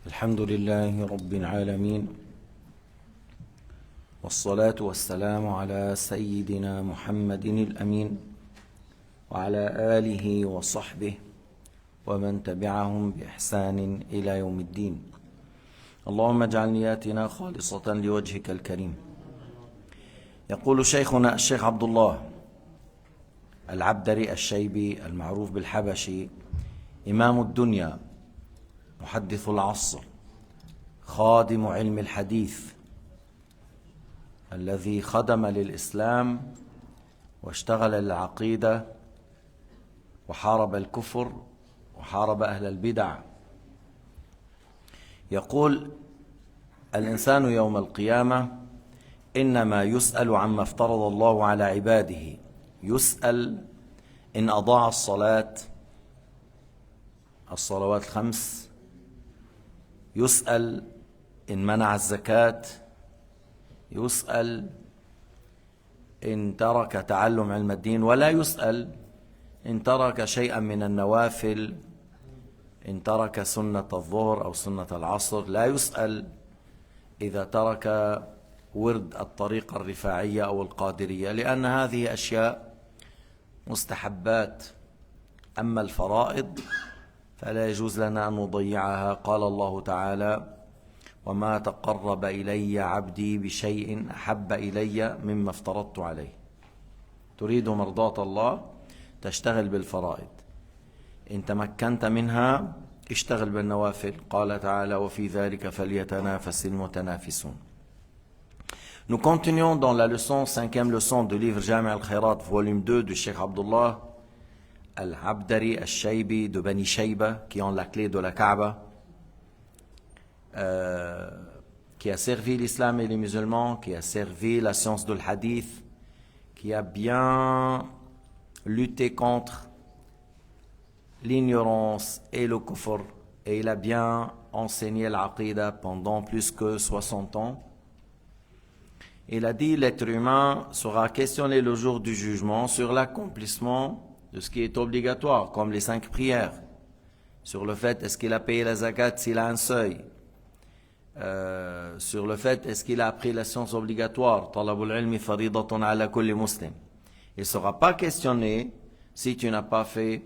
الحمد لله رب العالمين، والصلاة والسلام على سيدنا محمد الأمين وعلى آله وصحبه ومن تبعهم بإحسان إلى يوم الدين. اللهم اجعل نياتنا خالصة لوجهك الكريم. يقول شيخنا الشيخ عبد الله العبدري الشيبي المعروف بالحبشي، إمام الدنيا، محدث العصر، خادم علم الحديث، الذي خدم للإسلام واشتغل للعقيدة وحارب الكفر وحارب أهل البدع. يقول: الإنسان يوم القيامة إنما يسأل عما افترض الله على عباده. يسأل إن أضاع الصلوات الخمس، يسأل إن منع الزكاة، يسأل إن ترك تعلم علم الدين، ولا يسأل إن ترك شيئا من النوافل، إن ترك سنة الظهر أو سنة العصر، لا يسأل إذا ترك ورد الطريقة الرفاعية أو القادرية، لأن هذه أشياء مستحبات. أما الفرائض فلا يجوز لنا أن نضيعها. قال الله تعالى: وما تقرب إلي عبدي بشيء أحب إلي مما افترضت عليه. تريد مرضاة الله، تشتغل بالفرائض. إن تمكنت منها اشتغل بالنوافل. قال تعالى: وفي ذلك فليتنافس المتنافسون. Nous continuons dans la leçon, 5e leçon du livre Jami' al-Khairat, volume 2 du Cheikh Abdullah al-Abdari al-Shaybi de Bani Shayba, qui ont la clé de la Kaaba, qui a servi l'islam et les musulmans, qui a servi la science de l'hadith, qui a bien lutté contre l'ignorance et le kufr, et il a bien enseigné l'aqida pendant plus que 60 ans. Il a dit: l'être humain sera questionné le jour du jugement sur l'accomplissement de ce qui est obligatoire, comme les 5 prières, sur le fait est-ce qu'il a payé la zakat s'il a un seuil, sur le fait est-ce qu'il a appris la science obligatoire, talabul ilmi faridatun ala kulli muslim. Il ne sera pas questionné si tu n'as pas fait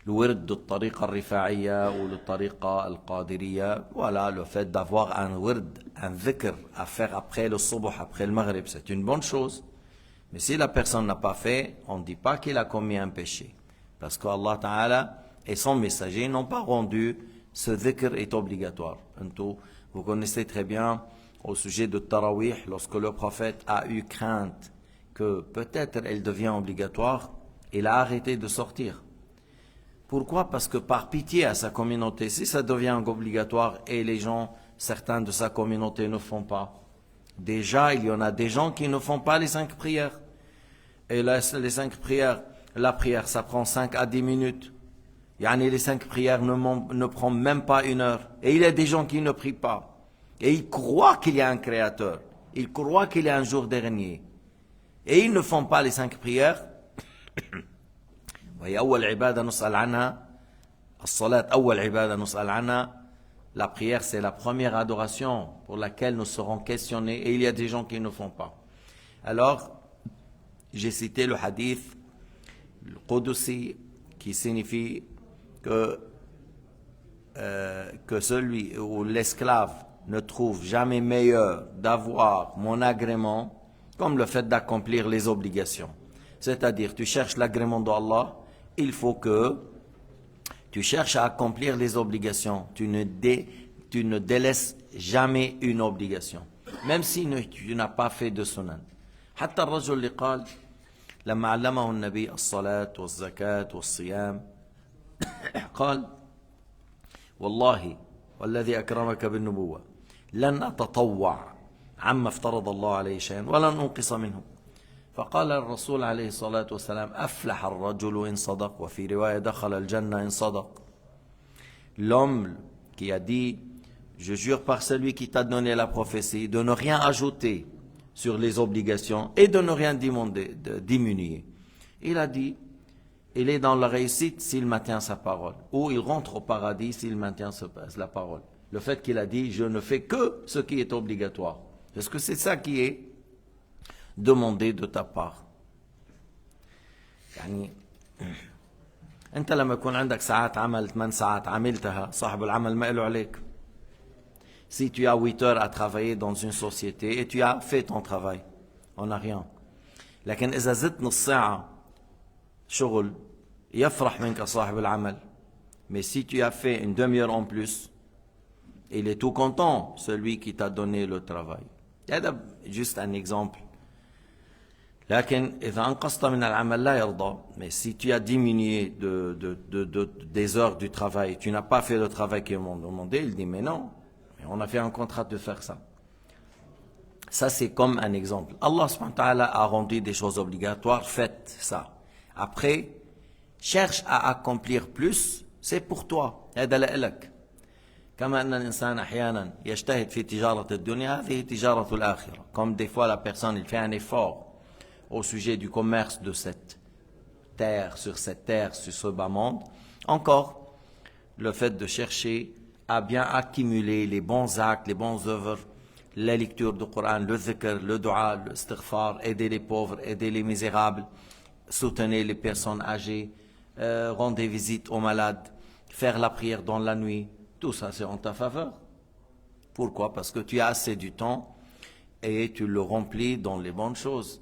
le wird de tariqa al-rifa'iyya ou le tariqa al-qadiriyya. Voilà, le fait d'avoir un wird, un dhikr à faire après le subh, après le maghrib, c'est une bonne chose. Mais si la personne n'a pas fait, on ne dit pas qu'il a commis un péché. Parce qu'Allah Ta'ala et son messager n'ont pas rendu ce dhikr est obligatoire. Vous connaissez très bien au sujet de Tarawih, lorsque le prophète a eu crainte que peut-être elle devient obligatoire, il a arrêté de sortir. Pourquoi? Parce que par pitié à sa communauté, si ça devient obligatoire et les gens, certains de sa communauté ne font pas, déjà il y en a des gens qui ne font pas les 5 prières. Et là, les 5 prières, la prière ça prend 5 à 10 minutes. Yani les 5 prières ne prennent même pas 1 heure. Et il y a des gens qui ne prient pas. Et ils croient qu'il y a un créateur. Ils croient qu'il y a un jour dernier. Et ils ne font pas les 5 prières. وهي أول عبادة نسأل عنها الصلاة، أول عبادة نسأل عنها. La prière, c'est la première adoration pour laquelle nous serons questionnés, et il y a des gens qui ne font pas. Alors, j'ai cité le hadith, le Qudusi, qui signifie que celui ou l'esclave ne trouve jamais meilleur d'avoir mon agrément comme le fait d'accomplir les obligations. C'est-à-dire, tu cherches l'agrément d'Allah, il faut que tu cherches à accomplir les obligations. Tu ne délaisses jamais une obligation, même si tu n'as pas fait de sunan. حتى الرجل اللي قال لما علمه النبي الصلاة والزكاة والصيام قال: والله والذي أكرمك بالنبوة لن أتطوع عما افترض الله عليه شيئا ولن أنقص منه. فقال الرسول عليه الصلاة والسلام: أفلح الرجل إن صدق، وفي رواية دخل الجنة إن صدق. L'homme qui a dit: je jure par celui qui t'a donné la prophétie de ne rien ajouter sur les obligations et de ne rien diminuer. Il a dit: il est dans la réussite s'il maintient sa parole, ou il rentre au paradis s'il maintient la parole. Le fait qu'il a dit, je ne fais que ce qui est obligatoire. Est-ce que c'est ça qui est demandé de ta part? يعني انت لما يكون عندك ساعات عمل 8 ساعات عملتها صاحب العمل ما له عليك. Si tu as 8 heures à travailler dans une société et tu as fait ton travail, on n'a rien. لكن إذا زدت نص ساعة شغل يفرح منك صاحب العمل. Mais si tu as fait une demi-heure en plus, il est tout content, celui qui t'a donné le travail. هذا juste un exemple. لكن إذا أنقصت من العمل لا يرضى. Mais si tu as diminué des heures du travail, tu n'as pas fait le travail qu'ils m'ont demandé, il dit mais non, on a fait un contrat de faire ça. Ça c'est comme un exemple. Allah subhanahu wa ta'ala a rendu des choses obligatoires, faites ça. Après, cherche à accomplir plus, c'est pour toi. هذا لك. كما أن الإنسان أحيانا يجتهد في تجارة الدنيا هذه تجارة الآخرة. Comme des fois la personne il fait un effort au sujet du commerce de cette terre, sur ce bas monde. Encore, le fait de chercher à bien accumuler les bons actes, les bonnes œuvres, la lecture du Coran, le zikr, le dua, le istighfar, aider les pauvres, aider les misérables, soutenir les personnes âgées, rendre des visites aux malades, faire la prière dans la nuit. Tout ça, c'est en ta faveur. Pourquoi? Parce que tu as assez du temps et tu le remplis dans les bonnes choses.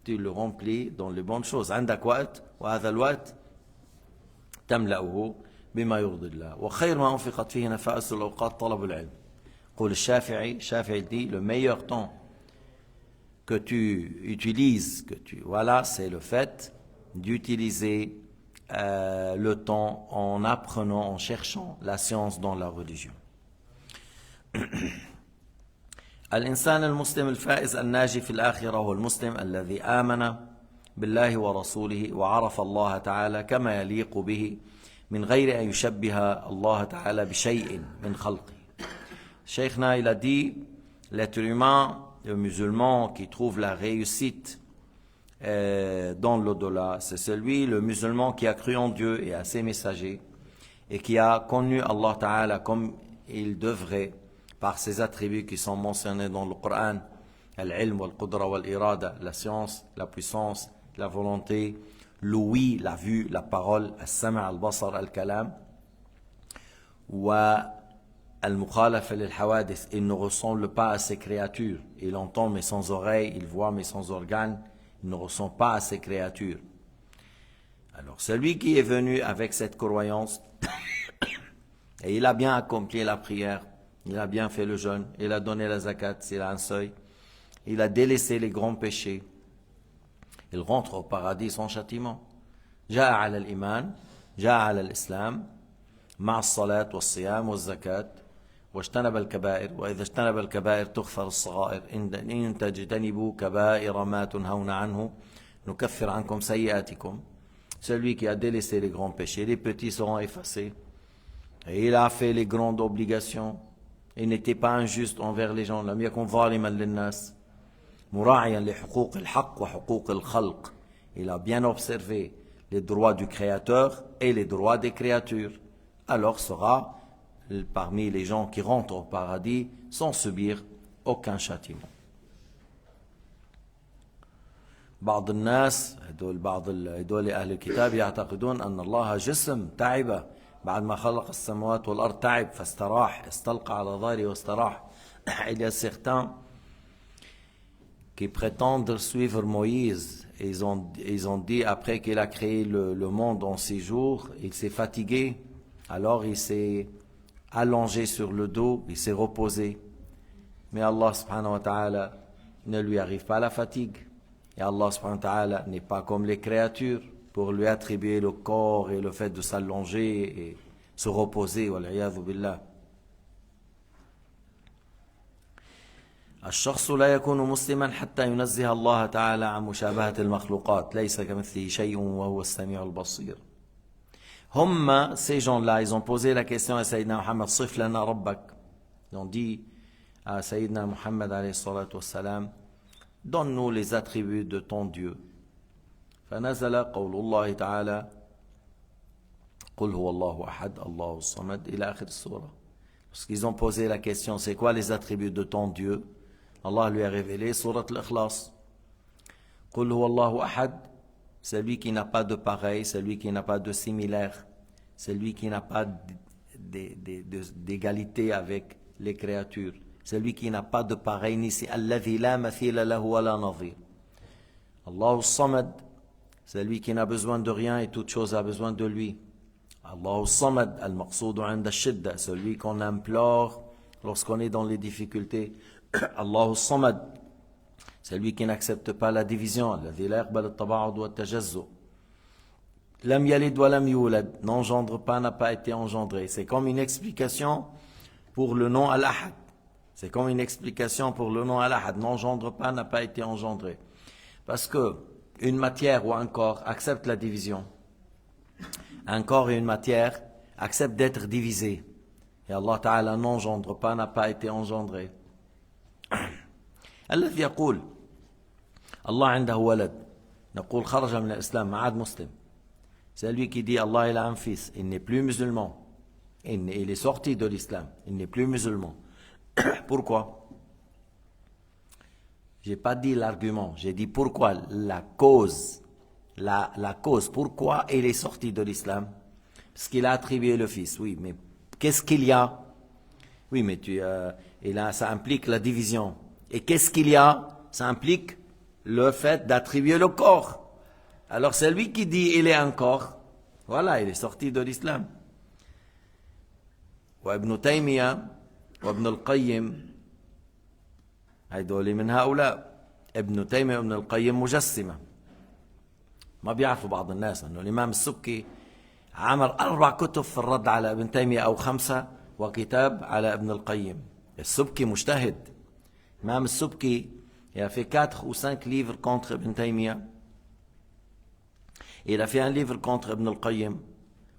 Tu le remplis dans les bonnes choses. عندك وقت وهذا الوقت تملأه بما يرضي الله وخير ما أنفقت فيه نفائس الأوقات طلب العلم. قول الشافعي dit le meilleur temps que tu utilises, voilà, c'est le fait d'utiliser le temps en apprenant, en cherchant la science dans la religion. الإنسان المسلم الفائز الناجي في الآخرة هو المسلم الذي آمن بالله ورسوله وعرف الله تعالى كما يليق به من غير أن يشبه الله تعالى بشيء من خلقه. Cheikhna, il a dit, l'être humain, le musulman qui trouve la réussite dans l'au-delà, c'est celui, le musulman qui a cru en Dieu et à ses messagers et qui a connu Allah Ta'ala comme il devrait par ses attributs qui sont mentionnés dans le Coran, al-ilm wal-qudra wal-irada, la science, la puissance, la volonté, l'ouïe, la vue, la parole, al-sama' al-basar, al-kalam, wa al-mukhalafa lil-hawadith, il ne ressemble pas à ces créatures, il entend mais sans oreilles, il voit mais sans organes, il ne ressent pas à ces créatures. Alors celui qui est venu avec cette croyance, et il a bien accompli la prière, il a bien fait le jeûne, il a donné la zakat s'il a un seuil, il a délaissé les grands péchés, il rentre au paradis sans châtiment. جاء على الإيمان جاء على الإسلام مع الصلاة والصيام والزكاة واجتنب الكبائر وإذا اجتنب الكبائر تغفر الصغائر إن تجتنبوا كبائر ما تنهون عنه نكفر عنكم سيئاتكم. Celui qui a délaissé les grands péchés, les petits seront effacés. Et il a fait les grandes obligations. Il n'était pas injuste envers les gens. لم يكن ظالما للناس مراعيا لحقوق الحق وحقوق الخلق. Il a bien observé les droits du Créateur et les droits des créatures. Alors sera parmi les gens qui rentrent au paradis sans subir aucun châtiment. بعض الناس هدول أهل الكتاب يعتقدون أن الله جسم تعب بعد ما خلق السماوات والأرض تعب فاستراح استلقى على ظهره واستراح. Il y a certains qui prétendent suivre Moïse. Ils ont dit après qu'il a créé le monde en 6 jours, il s'est fatigué, alors il s'est allongé sur le dos, il s'est reposé. Mais Allah subhanahu wa ta'ala ne lui arrive pas la fatigue. Et Allah subhanahu wa ta'ala n'est pas comme les créatures pour lui attribuer le corps et le fait de s'allonger et se reposer. Wal-'iyadhu billah. الشخص لا يكون مسلما حتى ينزه الله تعالى عن مشابهة المخلوقات ليس كمثله شيء وهو السميع البصير. هم ces gens-là, ils ont posé la question à Sayyidina Muhammad, صف لنا ربك. Ils ont dit à Sayyidina Muhammad alayhi salatu wassalam, donne-nous les attributs de ton Dieu. فنزل قول الله تعالى قل هو الله أحد الله الصمد إلى آخر السورة. Parce qu'ils ont posé la question, c'est quoi les attributs de ton Dieu? Allah lui a révélé Surat al-Ikhlas. قل هو الله أحد, celui qui n'a pas de pareil, celui qui n'a pas de similaire, celui qui n'a pas d'égalité avec les créatures, celui qui n'a pas de pareil ni c'est الذي لا مثيل له ولا نظير. Allah al-Samad, celui qui n'a besoin de rien et toute chose a besoin de lui. Allah al-Samad, al-Maqsoud 'inda ash-shidda, celui qu'on implore lorsqu'on est dans les difficultés. Allah al-Samad, celui qui n'accepte pas la division. الذي لا يقبل التباعد والتجزؤ. Lam yalid wa lam yulad, n'engendre pas, n'a pas été engendré. C'est comme une explication pour le nom Al-Ahad. C'est comme une explication pour le nom Al-Ahad. N'engendre pas, n'a pas été engendré. Parce que une matière ou un corps accepte la division. Un corps et une matière acceptent d'être divisés. Et Allah Ta'ala n'engendre pas, n'a pas été engendré. الذي يقول الله عنده ولد نقول خرج من الإسلام ما عاد مسلم. C'est lui qui dit Allah il a un fils, il n'est plus musulman. Il est sorti de l'islam, il n'est plus musulman. Pourquoi? J'ai pas dit l'argument, j'ai dit pourquoi, la cause. La cause, pourquoi il est sorti de l'islam? Parce qu'il a attribué le fils, oui, mais qu'est-ce qu'il y a? Oui, mais ça implique la division. Et qu'est-ce qu'il y a? Ça implique le fait d'attribuer le corps. Alors c'est lui qui dit il est un corps. Voilà, il est sorti de l'islam. وابن تيمية وابن القيم هيدول من هؤلاء. ابن تيمية وابن القيم مجسمة. ما بيعرفوا بعض الناس أنه الإمام السبكي عمل 4 كتب في الرد على ابن تيمية أو 5 وكتاب على ابن القيم. السبكي مجتهد. الإمام السبكي il a fait 4 ou 5 livres contre Ibn Taymiyyah. Il a fait un livre contre Ibn al-Qayyim.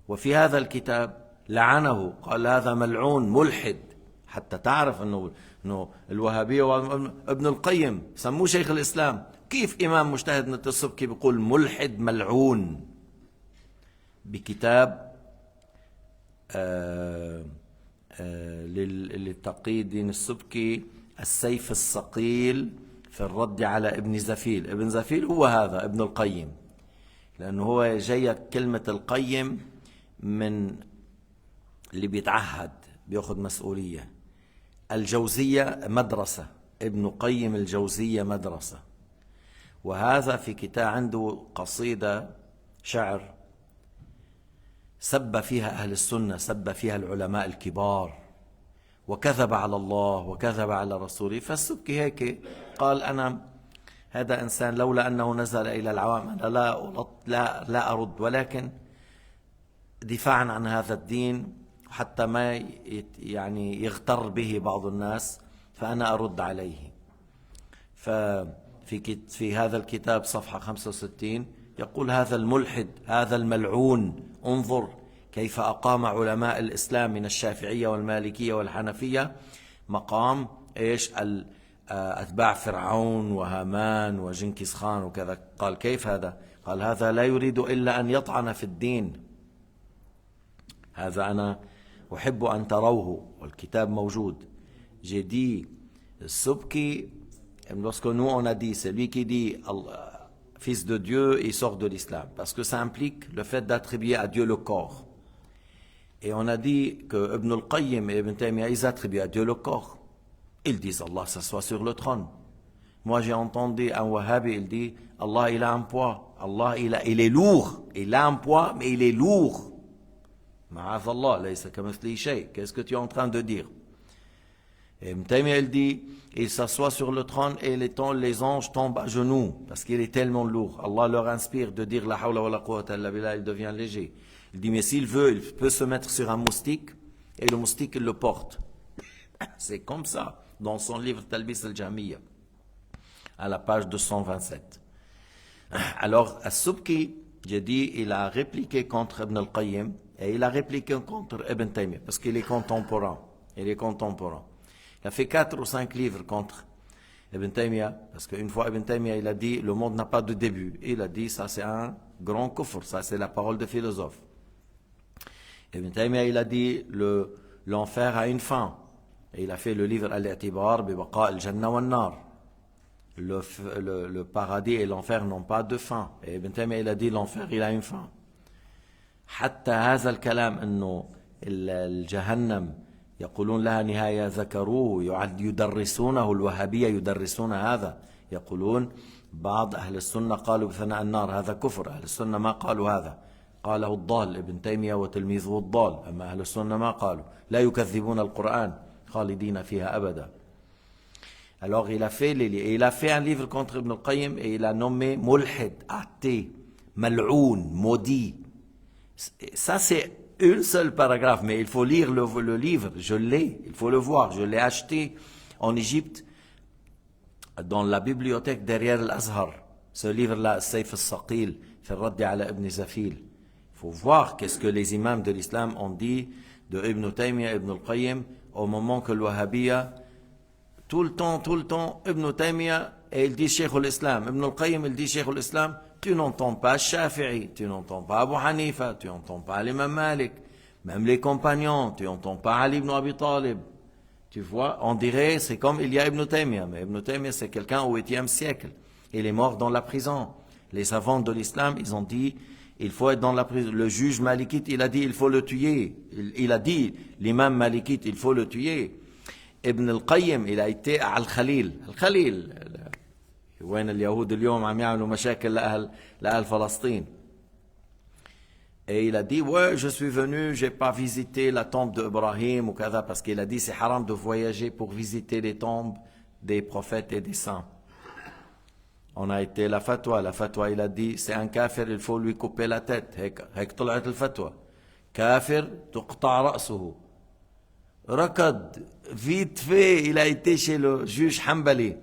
وفي هذا الكتاب لعنه قال هذا ملعون ملحد. حتى تعرف انه الوهابيه وابن القيم سموه شيخ الاسلام. كيف امام مجتهد مثل السبكي بيقول ملحد ملعون بكتاب لتقي الدين السبكي السيف الصقيل في الرد على ابن زفيل. ابن زفيل هو هذا ابن القيم، لأنه هو جاي كلمة القيم من اللي بيتعهد بياخذ مسؤولية. الجوزية مدرسة، ابن قيم الجوزية مدرسة. وهذا في كتاب عنده قصيدة شعر سب فيها أهل السنة، سب فيها العلماء الكبار، وكذب على الله وكذب على رسوله. فالسبكي هيك قال أنا هذا إنسان لولا أنه نزل إلى العوام أنا لا أرد، ولكن دفاعا عن هذا الدين حتى ما يعني يغتر به بعض الناس فأنا أرد عليه. في هذا الكتاب صفحة 65 يقول هذا الملحد هذا الملعون انظر كيف أقام علماء الإسلام من الشافعية والمالكية والحنفية مقام إيش أتباع فرعون وهامان وجنكيز خان وكذا. قال كيف هذا؟ قال هذا لا يريد إلا أن يطعن في الدين. هذا أنا أحب أن تروه والكتاب موجود. J'ai dit Subki, lorsque nous on a dit celui qui dit fils de Dieu il sort de l'islam parce que ça implique le fait d'attribuer à Dieu le corps. Et on a dit que Ibn al-Qayyim et Ibn Taymiyyah ils attribuent à Dieu le corps. Ils disent Allah s'assoit sur le trône. Moi j'ai entendu un wahhabi, il dit Allah il a un poids, Allah il est lourd, il a un poids mais il est lourd. Ma'az Allah, laysa kamithlihi shay. Qu'est-ce que tu es en train de dire? Et Ibn Taymiyyah il dit il s'assoit sur le trône et les anges tombent à genoux parce qu'il est tellement lourd. Allah leur inspire de dire la hawla wa la quwwata illa billah, il devient léger. Il dit mais s'il veut il peut se mettre sur un moustique et le moustique il le porte. C'est comme ça dans son livre Talbis al-Jahmiyya à la page 227. Alors As-Subki, j'ai dit il a répliqué contre Ibn al-Qayyim et il a répliqué contre Ibn Taymiyyah parce qu'il est contemporain. Il est contemporain. Il a fait 4 ou 5 livres contre Ibn Taymiyyah, parce qu'une fois Ibn Taymiyyah, il a dit, le monde n'a pas de début. Et il a dit, ça c'est un grand kufr, ça c'est la parole de philosophe. Ibn Taymiyyah, il a dit, l'enfer a une fin. Et il a fait le livre Al-I'tibar bi Baqa al-Jannah wa nar. Le paradis et l'enfer n'ont pas de fin. Et Ibn Taymiyyah, il a dit, l'enfer, il a une fin. حتى هذا الكلام انه الجهنم يقولون لها نهاية ذكروه يدرسونه الوهابية يدرسون هذا يقولون بعض أهل السنة قالوا بثناء النار هذا كفر أهل السنة ما قالوا هذا قاله الضال ابن تيمية وتلميذه الضال أما أهل السنة ما قالوا لا يكذبون القرآن خالدين فيها أبدا. Alors il a fait un livre contre Ibn al-Qayyim et il a nommé mulhid, athée, mal'oun, maudit. Ça c'est une seule paragraphe, mais il faut lire le livre, je l'ai, il faut le voir, je l'ai acheté en Égypte, dans la bibliothèque derrière l'Azhar, ce livre-là, Sayf al-Saqil, fi Raddi ala Ibn Zafil. Il faut voir qu'est-ce que les imams de l'islam ont dit de Ibn Taymiyyah, Ibn al-Qayyim, au moment que le Wahhabiyya, tout le temps, Ibn Taymiyyah, et il dit Cheikh al-Islam, Ibn al-Qayyim, il dit Cheikh al-Islam, tu n'entends pas Shafi'i, tu n'entends pas Abu Hanifa, tu n'entends pas l'imam Malik, même les compagnons, tu n'entends pas Ali ibn Abi Talib. Tu vois, on dirait, c'est comme il y a Ibn Taymiyyah, mais Ibn Taymiyyah c'est quelqu'un au 8e siècle. Il est mort dans la prison. Les savants de l'islam, ils ont dit, il faut être dans la prison. Le juge malikite, il a dit, il faut le tuer. Il a dit, l'imam malikite, il faut le tuer. Ibn al-Qayyim, il a été à Al-Khalil. Al-Khalil, وين اليهود اليوم عم يعملوا مشاكل لأهل فلسطين. Et il a dit, ouais, je suis venu, j'ai pas visité la tombe d'Ibrahim ou kada, parce qu'il a dit, c'est haram de voyager pour visiter les tombes des prophètes et des saints. On a été la fatwa, il a dit, c'est un kafir, il faut lui couper la tête. هيك طلعت الفتوى. كافر تقطع رأسه. ركض, vite fait, il a été chez le juge Hanbali.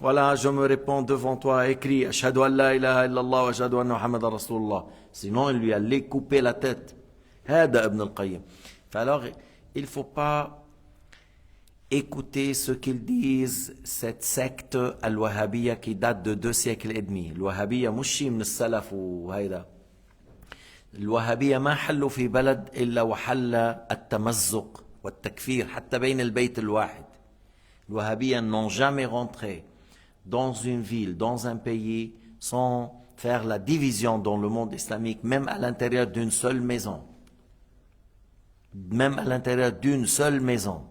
Voilà, je me réponds devant toi, écrit Ashhadu an la ilaha illallah wa ashhadu anna Muhammadan Rasulullah. Sinon, il lui allait couper la tête. Hada Ibn al-Qayyim. Alors, il ne faut pas écouter ce qu'ils disent, cette secte al-Wahhabiyya qui date de 2 siècles et demi. Al-Wahhabiyya مشي من السلف وهيدا. الوهابية ما حلوا في بلد إلا وحل التمزق والتكفير حتى بين البيت الواحد. الوهابية n'ont jamais rentré dans une ville, dans un pays, sans faire la division dans le monde islamique, même à l'intérieur d'une seule maison. Même à l'intérieur d'une seule maison.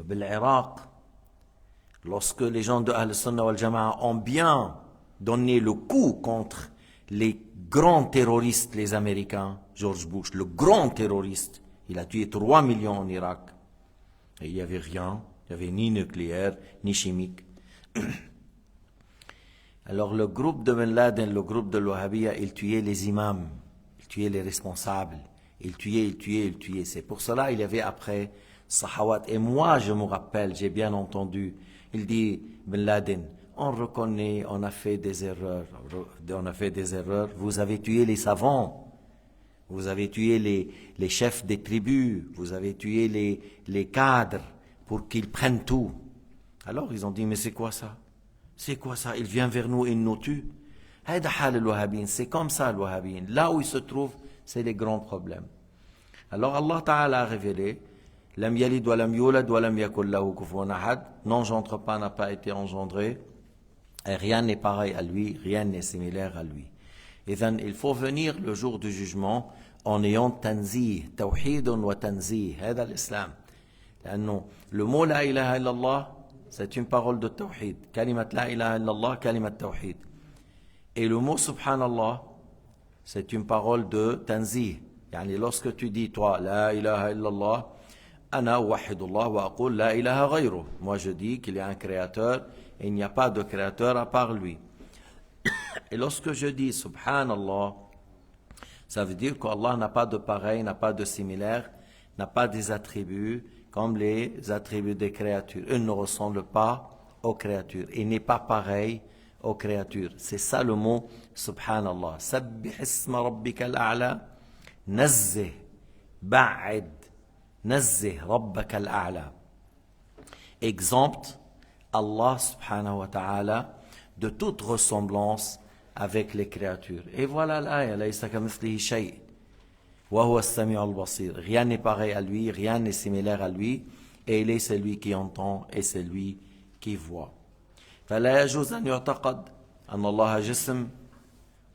L'Irak, lorsque les gens de Ahl-Sunnah wal Jama'a ont bien donné le coup contre les grands terroristes, les Américains, George Bush, le grand terroriste, il a tué 3 millions en Irak. Et il n'y avait rien, il n'y avait ni nucléaire, ni chimique. Alors le groupe de Ben Laden, le groupe de l'Wahhabiyya, il tuait les imams, il tuait les responsables, il tuait. C'est pour cela il y avait après Sahawat. Et moi je me rappelle, j'ai bien entendu, il dit Ben Laden, on reconnaît, on a fait des erreurs, vous avez tué les savants. Vous avez tué les chefs des tribus, vous avez tué les cadres pour qu'ils prennent tout. Alors ils ont dit, mais c'est quoi ça? C'est quoi ça? Il vient vers nous, il nous tue. C'est comme ça le Wahhabin. Là où il se trouve, c'est les grands problèmes. Alors Allah Ta'ala a révélé, Lam yalid wa lam yulad wa lam yakul lahu kufuwan ahad. N'engendre pas, n'a pas été engendré. Et rien n'est pareil à lui, rien n'est similaire à lui. Et then, il faut venir le jour du jugement en ayant tanzih, tawhidun wa tanzih. C'est l'islam. Le mot la ilaha illallah, c'est une parole de tawhid. Kalimat la ilaha illallah, kalimat tawhid. Et le mot subhanallah, c'est une parole de tanzih. Yani lorsque tu dis, toi, la ilaha illallah, ana wahidullah wa aqul la ilaha ghayruh. Moi je dis qu'il y a un créateur et il n'y a pas de créateur à part lui. Et lorsque je dis subhanallah, ça veut dire qu'Allah n'a pas de pareil, n'a pas de similaire, n'a pas des attributs comme les attributs des créatures. Il ne ressemble pas aux créatures. Il n'est pas pareil aux créatures. C'est ça le mot subhanallah. Sabbih isma rabbika al-a'la, nazzih, ba'id, nazzih rabbaka al-a'la. Exempte Allah subhanahu wa ta'ala de toute ressemblance avec les créatures. Et voilà l'aya, laysa kamithlihi shay' wa huwa as-sami'u al-basir. Rien n'est pareil à lui, rien n'est similaire à lui, et il est celui qui entend et celui qui voit. فلا يجوز أن يعتقد أن الله جسم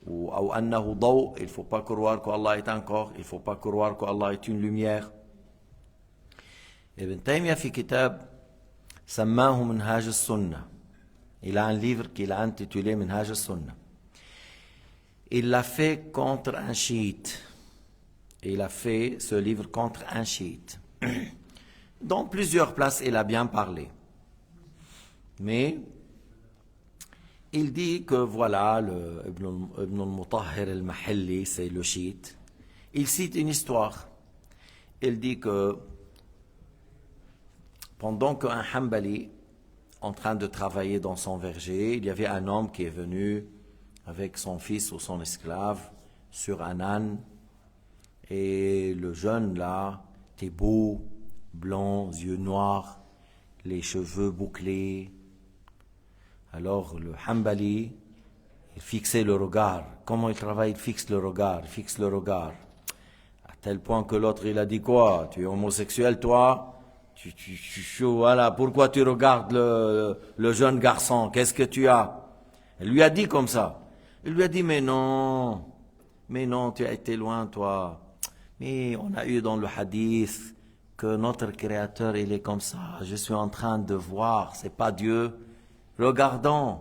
أو أنه ضوء. Il ne faut pas croire qu'Allah est un corps, il ne faut pas croire qu'Allah est une lumière. Ibn Taymiyyah في كتاب سماه منهاج السنة. Il a un livre qu'il a intitulé Minhaj al-Sunnah. Il l'a fait contre un chiite. Il a fait ce livre contre un chiite. Dans plusieurs places, il a bien parlé. Mais il dit que voilà, le Ibn al-Mutahhir al-Mahalli, c'est le chiite. Il cite une histoire. Il dit que pendant qu'un Hanbali, en train de travailler dans son verger, il y avait un homme qui est venu avec son fils ou son esclave sur un âne. Et le jeune là, était beau, blanc, yeux noirs, les cheveux bouclés. Alors le Hanbali, il fixait le regard. Comment il travaille? Il fixe le regard, À tel point que l'autre, il a dit quoi? Tu es homosexuel, toi? Voilà, pourquoi tu regardes le jeune garçon? Qu'est-ce que tu as? Il lui a dit comme ça. Il lui a dit, mais non, tu as été loin, toi. Mais on a eu dans le hadith que notre Créateur, il est comme ça. Je suis en train de voir, c'est pas Dieu. Regardons.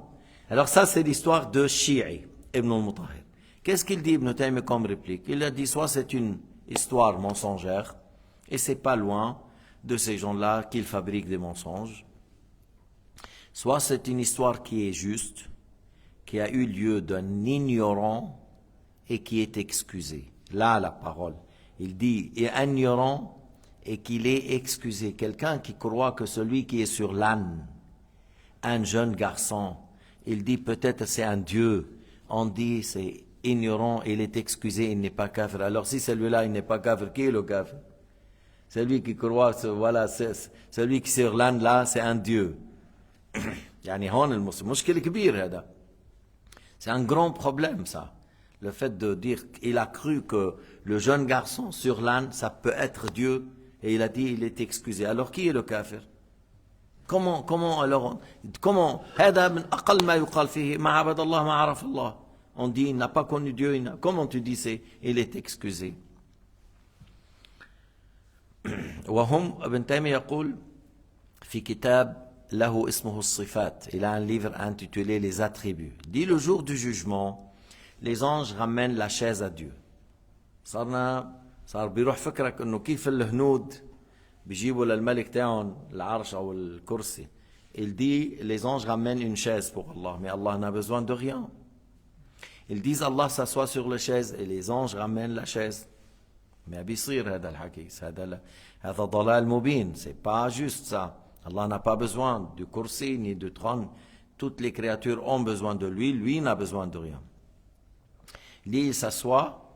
Alors ça, c'est l'histoire de Shi'i, Ibn al-Mutahhir. Qu'est-ce qu'il dit, Ibn Taymiyyah, comme réplique? Il a dit, soit c'est une histoire mensongère, et c'est pas loin de ces gens-là qu'ils fabriquent des mensonges, soit c'est une histoire qui est juste, qui a eu lieu d'un ignorant et qui est excusé. Là, la parole. Il dit, et ignorant et qu'il est excusé. Quelqu'un qui croit que celui qui est sur l'âne, un jeune garçon, il dit peut-être c'est un Dieu. On dit c'est ignorant, il est excusé, il n'est pas kafir. Alors si celui-là, il n'est pas kafir, qui est le kafir? Celui qui croit, voilà, celui qui est sur l'âne là, c'est un Dieu. يعني هون المشكلة كبيرة هذا. C'est un grand problème ça. Le fait de dire qu'il a cru que le jeune garçon sur l'âne, ça peut être Dieu, et il a dit il est excusé. Alors qui est le kafir? Comment alors, هذا من أقل ما يقال فيه ما عبد الله ما عرف الله. On dit il n'a pas connu Dieu, comment tu dis c'est il est excusé? وهم ابن تيمية يقول في كتاب له اسمه الصفات. Il a un livre intitulé Les attributs. Il dit le jour du jugement, les anges ramènent la chaise à Dieu. صار بيروح فكرك انه كيف الهنود بيجيبوا للملك تاعهم العرش او الكرسي. Il dit les anges ramènent une chaise pour Allah, mais Allah n'a besoin de rien. Ils disent Allah s'assoit sur la chaise et les anges ramènent la chaise. Mais بيصير هذا الحكي هذا ضلال مبين. C'est pas juste ça. Allah n'a pas besoin du kursi ni du trône. Toutes les créatures ont besoin de lui. Lui n'a besoin de rien. Il s'assoit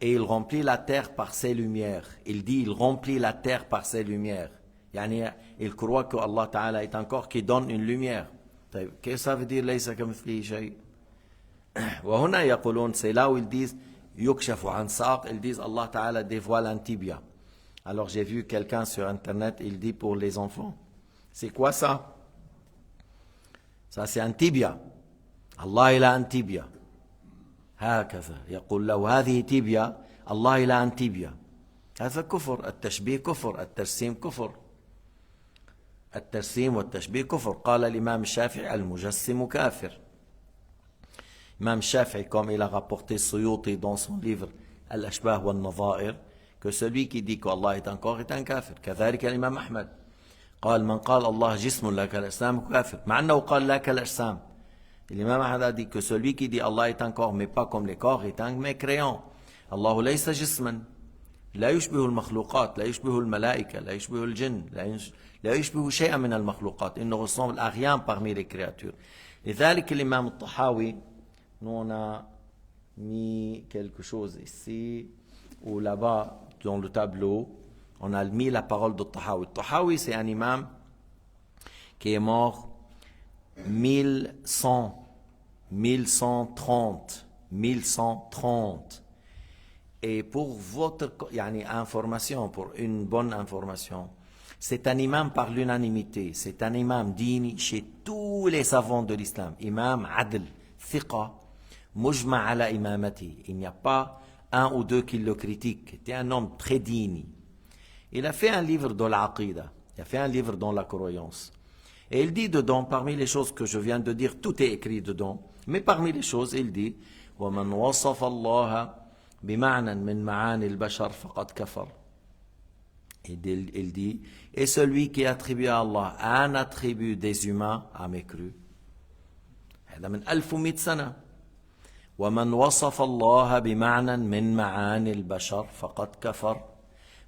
et il remplit la terre par ses lumières. Il dit il remplit la terre par ses lumières. يعني il croit que Allah Ta'ala est un corps qui donne une lumière. طيب qu'est-ce que ça veut dire ليس كمثله شيء? وهنا يقولون c'est là où ils disent يكشف عن ساق. Ils disent Allah Ta'ala dévoile un tibia. Alors j'ai vu quelqu'un sur internet, il dit pour les enfants. C'est quoi ça? Ça c'est un tibia. Allah il a un tibia. هكذا يقول له هذه تيبيا الله إلى أن تيبيا. هذا كفر. التشبيه كفر. الترسيم كفر. الترسيم والتشبيه كفر. قال الإمام الشافعي المجسم كافر. Imam Shafi'i, comme il a rapporté Suyuti dans son livre Al-Ashbah wa al-Nadha'ir, que celui qui dit qu'Allah est un corps est un kafir. كذلك الإمام أحمد قال من قال الله جسم لا كالأجسام كافر مع أنه قال لا كالأجسام. L'imam Ahmad a dit que celui qui dit Allah est un corps mais pas comme les corps est un mécréant. Allah ليس جسما لا يشبه المخلوقات لا يشبه الملائكة لا يشبه الجن لا يشبه شيئا من المخلوقات. Il ne ressemble à rien parmi les créatures. لذلك الإمام الطحاوي, nous on a mis quelque chose ici ou là-bas dans le tableau, on a mis la parole de Tahawi. Tahawi c'est un imam qui est mort 1100, 1130, 1130. Et pour votre information, pour une bonne information, c'est un imam par l'unanimité, c'est un imam dini chez tous les savants de l'islam. Imam adl, thiqa, mujma ala imamati. Il n'y a pas un ou deux qui le critiquent. C'est un homme très dini. Il a fait un livre dans l'aqida, il a fait un livre dans la croyance. Et il dit dedans, parmi les choses que je viens de dire, tout est écrit dedans, mais parmi les choses, il dit وَمَنْ وَصَفَ اللَّهَ بِمَعْنًا مِنْ مَعَانِ الْبَشَرِ فَقَدْ كَفَرَ. Il dit, et celui qui attribue à Allah un attribut des humains a mécru. هذا من 1100 سنة. ومن وصف الله بمعنى من معاني البشر فقد كفر.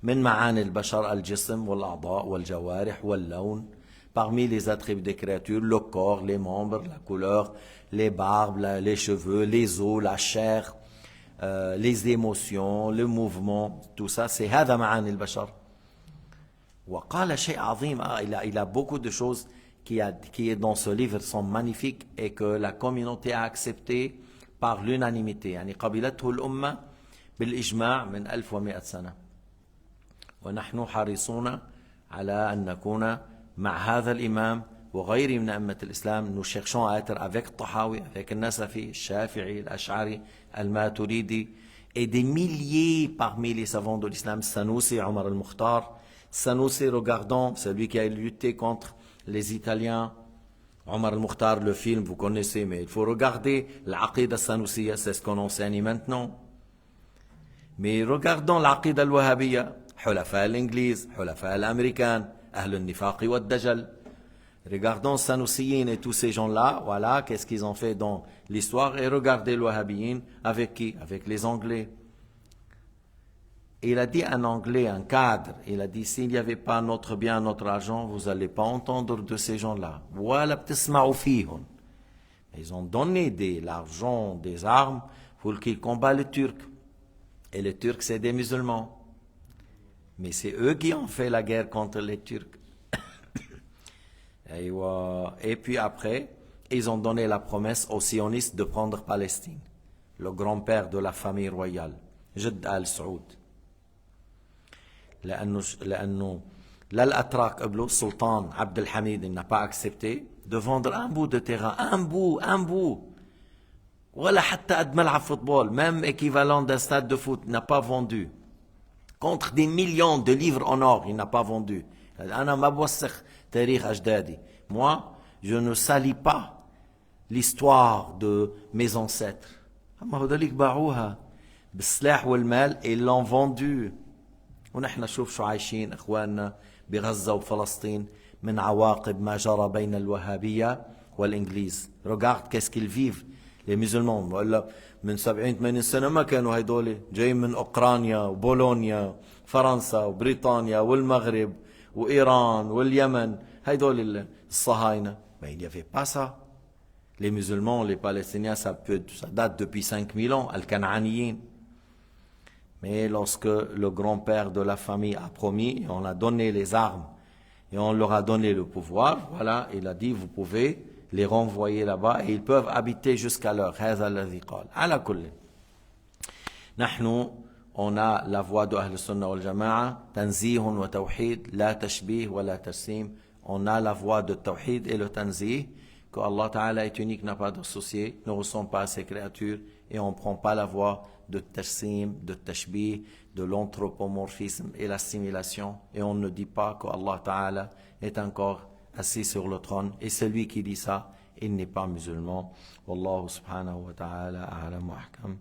من معاني البشر الجسم والأعضاء والجوارح واللون. Parmi les attributs des créatures, le corps, les membres, la couleur, les barbes, les cheveux, les os, la chair, les émotions, le mouvement, tout ça, c'est هذا معاني البشر. وقال شيء عظيم. Il a beaucoup de choses qui est dans ce livre sont magnifiques et que la communauté a accepté par l'unanimité. يعني قبلته الأمة بالإجماع من 1100 سنة. ونحن حريصون على أن نكون مع هذا الإمام وغيره من أئمة الإسلام. Nous cherchons à être avec Tahawi, avec Nasafi, Shafi'i, l'Ash'ari, Al-Maturidi et des milliers parmi les savants de l'islam. Sanoussi, Omar al-Mukhtar. Sanoussi, regardons, celui qui a lutté contre les Italiens. Omar al-Mukhtar, le film, vous connaissez, mais il faut regarder l'Aqida Sanoussia, c'est ce qu'on enseigne maintenant. Mais regardons l'Aqida al-Wahhabiyya, حلفاء الإنجليز, حلفاء الأمريكان, أهل النفاق والدجل. Regardons Sanoussiyin et tous ces gens-là, voilà, qu'est-ce qu'ils ont fait dans l'histoire, et regardez le Wahhabiyin, avec qui? Avec les Anglais. Et il a dit un Anglais, un cadre, il a dit, s'il n'y avait pas notre bien, notre argent, vous n'allez pas entendre de ces gens-là. Voilà, ils ont donné de l'argent, des armes, pour qu'ils combattent les Turcs. Et les Turcs, c'est des musulmans. Mais c'est eux qui ont fait la guerre contre les Turcs. Et puis après, ils ont donné la promesse aux sionistes de prendre Palestine. Le grand-père de la famille royale, Jed al-Saoud. لأنه لا الأتراك قبلوا السلطان عبد الحميد n'a pas accepté de vendre un bout de terrain, un bout. ولا حتى قد ملعب football, même équivalent d'un stade de foot, n'a pas vendu. Contre des millions de livres en or, il n'a pas vendu. أنا ما بوسخ تاريخ أجدادي. Moi, je ne salis pas l'histoire de mes ancêtres. أما هذوليك باعوها بالسلاح والمال et l'ont vendu. ونحن نشوف شو عايشين اخواننا بغزة وفلسطين من عواقب ما جرى بين الوهابية والانجليز. Regarde qu'est-ce qu'ils vivent les musulmans. ولا من 70-80 سنة ما كانوا هيدول جايين من اوكرانيا وبولونيا فرنسا وبريطانيا والمغرب وإيران واليمن. هيدول الصهاينة. Mais il n'y avait pas ça. Les musulmans, les Palestiniens, ça date depuis 5000 ans. Al-Kan'aniyin. Mais lorsque le grand-père de la famille a promis, on a donné les armes et on leur a donné le pouvoir, voilà, il a dit, vous pouvez les renvoyer là-bas et ils peuvent habiter jusqu'à l'heure. هذا الذي قال. على كل. نحن, on a la voix de Ahl Sunnah wal Jama'a, tanzih wa tawhid, la tashbih wa la tassim. On a la voix de tawhid et le tanzih, que Allah Ta'ala est unique, n'a pas d'associé, ne ressemble pas à ses créatures, et on ne prend pas la voie de tassim, de tashbih, de l'anthropomorphisme et l'assimilation, et on ne dit pas que Allah Ta'ala est encore assis sur le trône, et celui qui dit ça, il n'est pas musulman. Wallahu subhanahu wa ta'ala a'lam wa ahkam,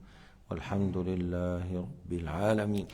walhamdulillahi rabbil alamin.